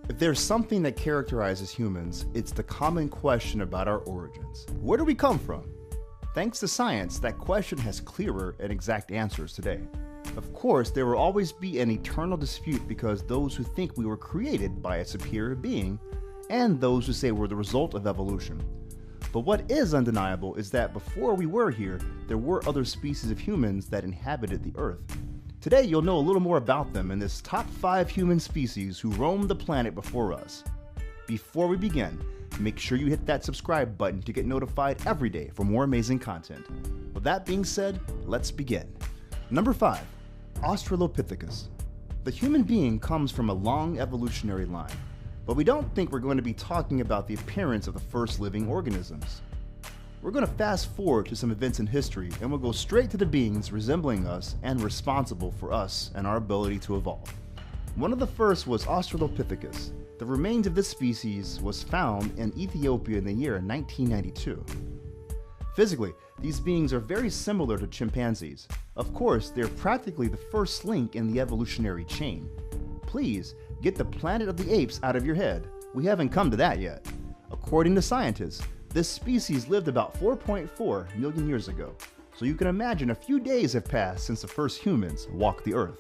If there's something that characterizes humans, it's the common question about our origins. Where do we come from? Thanks to science, that question has clearer and exact answers today. Of course, there will always be an eternal dispute because those who think we were created by a superior being, and those who say we're the result of evolution. But what is undeniable is that before we were here, there were other species of humans that inhabited the Earth. Today, you'll know a little more about them in this top 5 human species who roamed the planet before us. Before we begin, make sure you hit that subscribe button to get notified every day for more amazing content. With that being said, let's begin. Number 5, Australopithecus. The human being comes from a long evolutionary line, but we don't think we're going to be talking about the appearance of the first living organisms. We're going to fast forward to some events in history and we'll go straight to the beings resembling us and responsible for us and our ability to evolve. One of the first was Australopithecus. The remains of this species was found in Ethiopia in the year 1992. Physically, these beings are very similar to chimpanzees. Of course, they're practically the first link in the evolutionary chain. Please, get the Planet of the Apes out of your head. We haven't come to that yet. According to scientists, this species lived about 4.4 million years ago, so you can imagine a few days have passed since the first humans walked the Earth.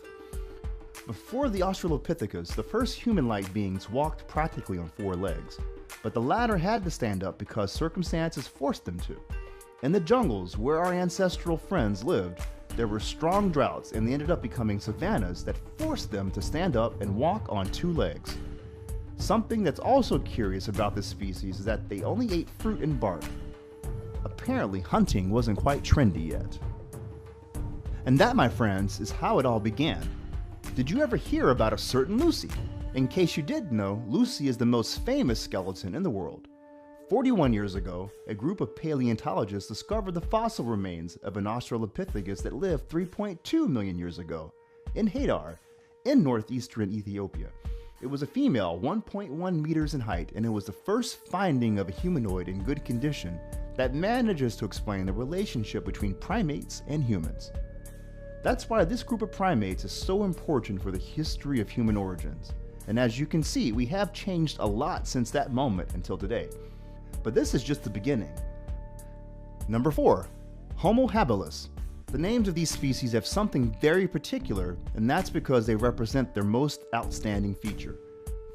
Before the Australopithecus, the first human-like beings walked practically on 4 legs, but the latter had to stand up because circumstances forced them to. In the jungles where our ancestral friends lived, there were strong droughts and they ended up becoming savannas that forced them to stand up and walk on 2 legs. Something that's also curious about this species is that they only ate fruit and bark. Apparently, hunting wasn't quite trendy yet. And that, my friends, is how it all began. Did you ever hear about a certain Lucy? In case you did know, Lucy is the most famous skeleton in the world. 41 years ago, a group of paleontologists discovered the fossil remains of an Australopithecus that lived 3.2 million years ago in Hadar, in northeastern Ethiopia. It was a female, 1.1 meters in height, and it was the first finding of a humanoid in good condition that manages to explain the relationship between primates and humans. That's why this group of primates is so important for the history of human origins. And as you can see, we have changed a lot since that moment until today. But this is just the beginning. Number 4, Homo habilis. The names of these species have something very particular, and that's because they represent their most outstanding feature.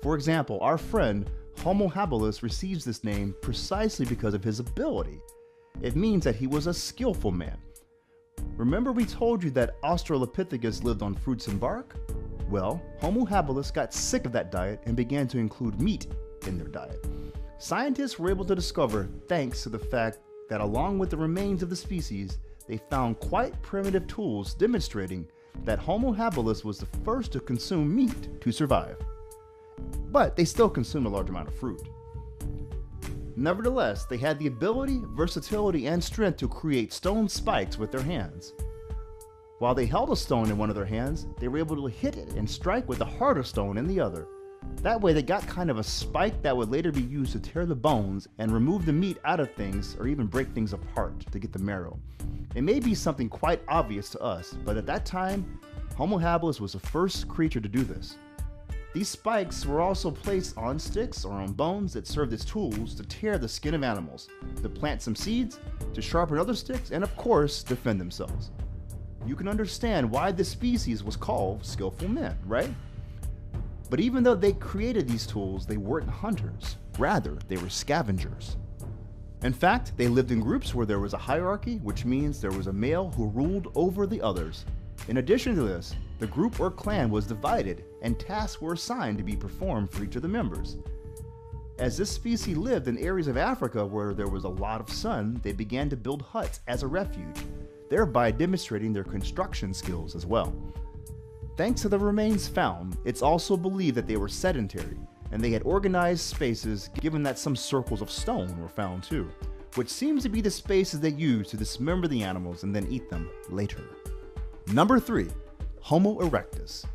For example, our friend Homo habilis receives this name precisely because of his ability. It means that he was a skillful man. Remember we told you that Australopithecus lived on fruits and bark? Well, Homo habilis got sick of that diet and began to include meat in their diet. Scientists were able to discover, thanks to the fact that along with the remains of the species, they found quite primitive tools demonstrating that Homo habilis was the first to consume meat to survive. But they still consumed a large amount of fruit. Nevertheless, they had the ability, versatility, and strength to create stone spikes with their hands. While they held a stone in one of their hands, they were able to hit it and strike with a harder stone in the other. That way they got kind of a spike that would later be used to tear the bones and remove the meat out of things or even break things apart to get the marrow. It may be something quite obvious to us, but at that time, Homo habilis was the first creature to do this. These spikes were also placed on sticks or on bones that served as tools to tear the skin of animals, to plant some seeds, to sharpen other sticks, and of course, defend themselves. You can understand why this species was called skillful men, right? But even though they created these tools, they weren't hunters. Rather, they were scavengers. In fact, they lived in groups where there was a hierarchy, which means there was a male who ruled over the others. In addition to this, the group or clan was divided and tasks were assigned to be performed for each of the members. As this species lived in areas of Africa where there was a lot of sun, they began to build huts as a refuge, thereby demonstrating their construction skills as well. Thanks to the remains found, it's also believed that they were sedentary, and they had organized spaces given that some circles of stone were found too, which seems to be the spaces they used to dismember the animals and then eat them later. Number 3, Homo erectus.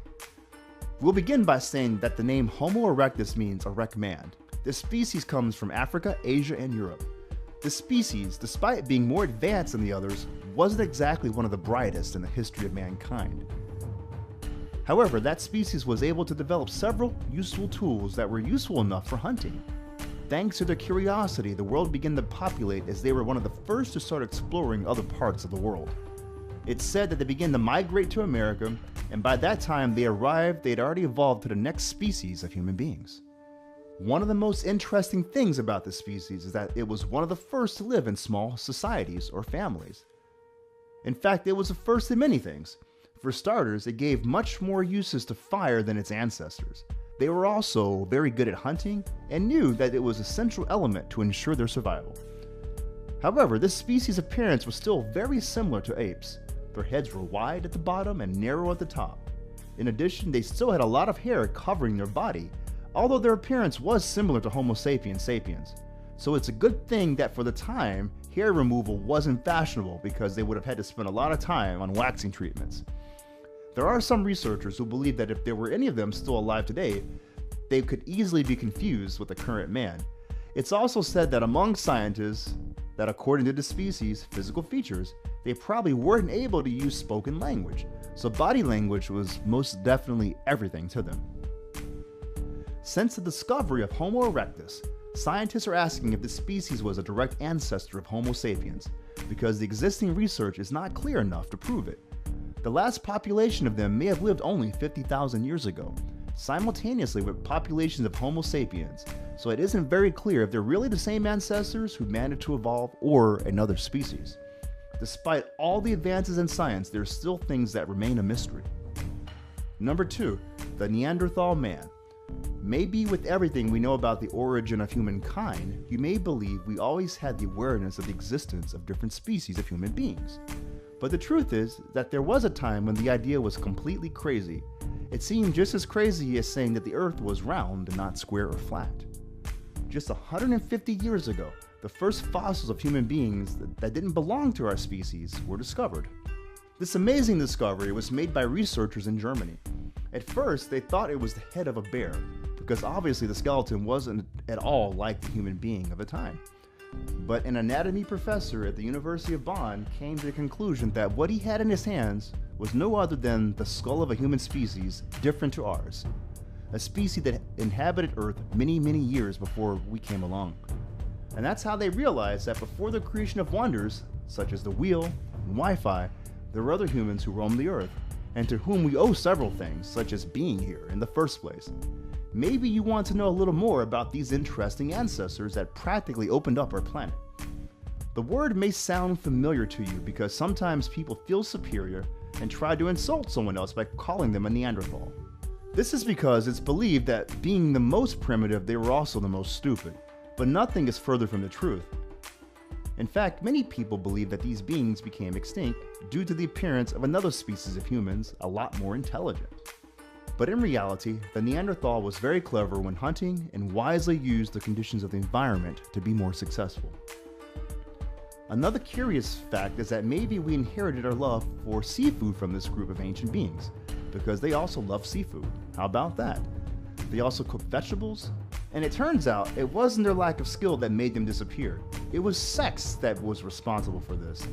We'll begin by saying that the name Homo erectus means erect man. This species comes from Africa, Asia, and Europe. This species, despite being more advanced than the others, wasn't exactly one of the brightest in the history of mankind. However, that species was able to develop several useful tools that were useful enough for hunting. Thanks to their curiosity, the world began to populate as they were one of the first to start exploring other parts of the world. It's said that they began to migrate to America, and by that time they arrived, they had already evolved to the next species of human beings. One of the most interesting things about this species is that it was one of the first to live in small societies or families. In fact, it was the first in many things. For starters, it gave much more uses to fire than its ancestors. They were also very good at hunting and knew that it was a central element to ensure their survival. However, this species' appearance was still very similar to apes. Their heads were wide at the bottom and narrow at the top. In addition, they still had a lot of hair covering their body, although their appearance was similar to Homo sapiens sapiens. So it's a good thing that for the time, hair removal wasn't fashionable because they would have had to spend a lot of time on waxing treatments. There are some researchers who believe that if there were any of them still alive today, they could easily be confused with the current man. It's also said that among scientists that according to the species' physical features, they probably weren't able to use spoken language, so body language was most definitely everything to them. Since the discovery of Homo erectus, scientists are asking if this species was a direct ancestor of Homo sapiens, because the existing research is not clear enough to prove it. The last population of them may have lived only 50,000 years ago, simultaneously with populations of Homo sapiens, so it isn't very clear if they're really the same ancestors who managed to evolve or another species. Despite all the advances in science, there are still things that remain a mystery. Number 2, the Neanderthal man. Maybe with everything we know about the origin of humankind, you may believe we always had the awareness of the existence of different species of human beings. But the truth is that there was a time when the idea was completely crazy. It seemed just as crazy as saying that the Earth was round and not square or flat. Just 150 years ago, the first fossils of human beings that didn't belong to our species were discovered. This amazing discovery was made by researchers in Germany. At first, they thought it was the head of a bear, because obviously the skeleton wasn't at all like the human being of the time. But an anatomy professor at the University of Bonn came to the conclusion that what he had in his hands was no other than the skull of a human species different to ours, a species that inhabited Earth many, many years before we came along. And that's how they realized that before the creation of wonders, such as the wheel and Wi-Fi, there were other humans who roamed the Earth, and to whom we owe several things, such as being here in the first place. Maybe you want to know a little more about these interesting ancestors that practically opened up our planet. The word may sound familiar to you because sometimes people feel superior and try to insult someone else by calling them a Neanderthal. This is because it's believed that being the most primitive, they were also the most stupid, but nothing is further from the truth. In fact, many people believe that these beings became extinct due to the appearance of another species of humans a lot more intelligent. But in reality, the Neanderthal was very clever when hunting and wisely used the conditions of the environment to be more successful. Another curious fact is that maybe we inherited our love for seafood from this group of ancient beings, because they also love seafood. How about that? They also cook vegetables, and it turns out it wasn't their lack of skill that made them disappear. It was sex that was responsible for this.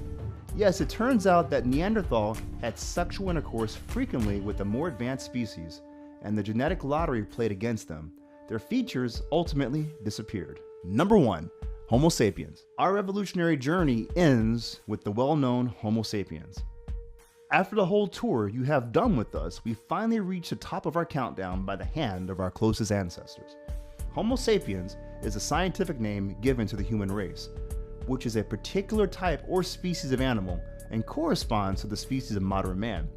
Yes, it turns out that Neanderthal had sexual intercourse frequently with a more advanced species, and the genetic lottery played against them. Their features ultimately disappeared. Number 1, Homo sapiens. Our evolutionary journey ends with the well-known Homo sapiens. After the whole tour you have done with us, we finally reached the top of our countdown by the hand of our closest ancestors. Homo sapiens is a scientific name given to the human race, which is a particular type or species of animal and corresponds to the species of modern man.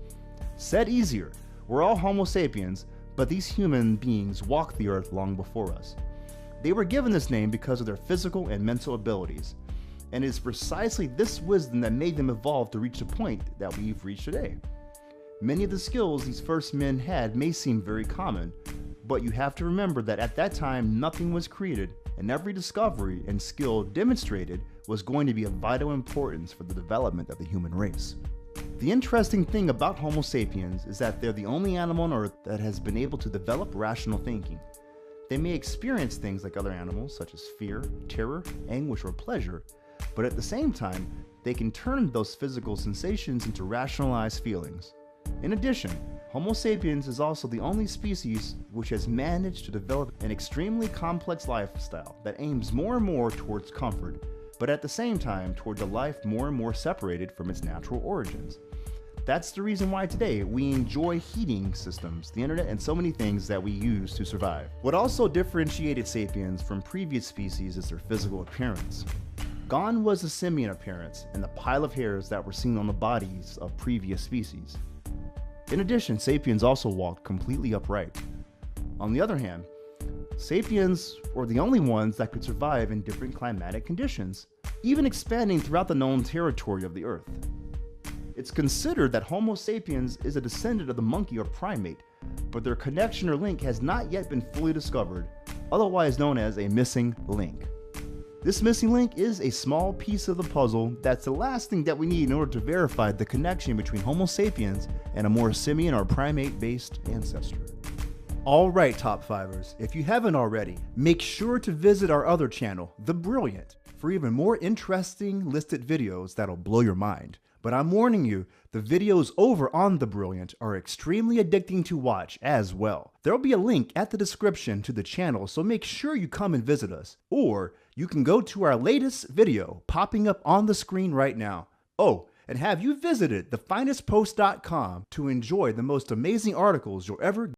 Said easier, we're all Homo sapiens, but these human beings walked the earth long before us. They were given this name because of their physical and mental abilities, and it is precisely this wisdom that made them evolve to reach the point that we've reached today. Many of the skills these first men had may seem very common, but you have to remember that at that time nothing was created, and every discovery and skill demonstrated was going to be of vital importance for the development of the human race. The interesting thing about Homo sapiens is that they're the only animal on Earth that has been able to develop rational thinking. They may experience things like other animals, such as fear, terror, anguish, or pleasure, but at the same time, they can turn those physical sensations into rationalized feelings. In addition, Homo sapiens is also the only species which has managed to develop an extremely complex lifestyle that aims more and more towards comfort, but at the same time towards a life more and more separated from its natural origins. That's the reason why today we enjoy heating systems, the internet, and so many things that we use to survive. What also differentiated sapiens from previous species is their physical appearance. Gone was the simian appearance and the pile of hairs that were seen on the bodies of previous species. In addition, sapiens also walked completely upright. On the other hand, sapiens were the only ones that could survive in different climatic conditions, even expanding throughout the known territory of the Earth. It's considered that Homo sapiens is a descendant of the monkey or primate, but their connection or link has not yet been fully discovered, otherwise known as a missing link. This missing link is a small piece of the puzzle that's the last thing that we need in order to verify the connection between Homo sapiens and a more simian or primate-based ancestor. Alright, Top Fivers, if you haven't already, make sure to visit our other channel, The Brilliant, for even more interesting listed videos that'll blow your mind. But I'm warning you, the videos over on The Brilliant are extremely addicting to watch as well. There'll be a link at the description to the channel, so make sure you come and visit us. Or you can go to our latest video popping up on the screen right now. Oh, and have you visited TheFinestPost.com to enjoy the most amazing articles you'll ever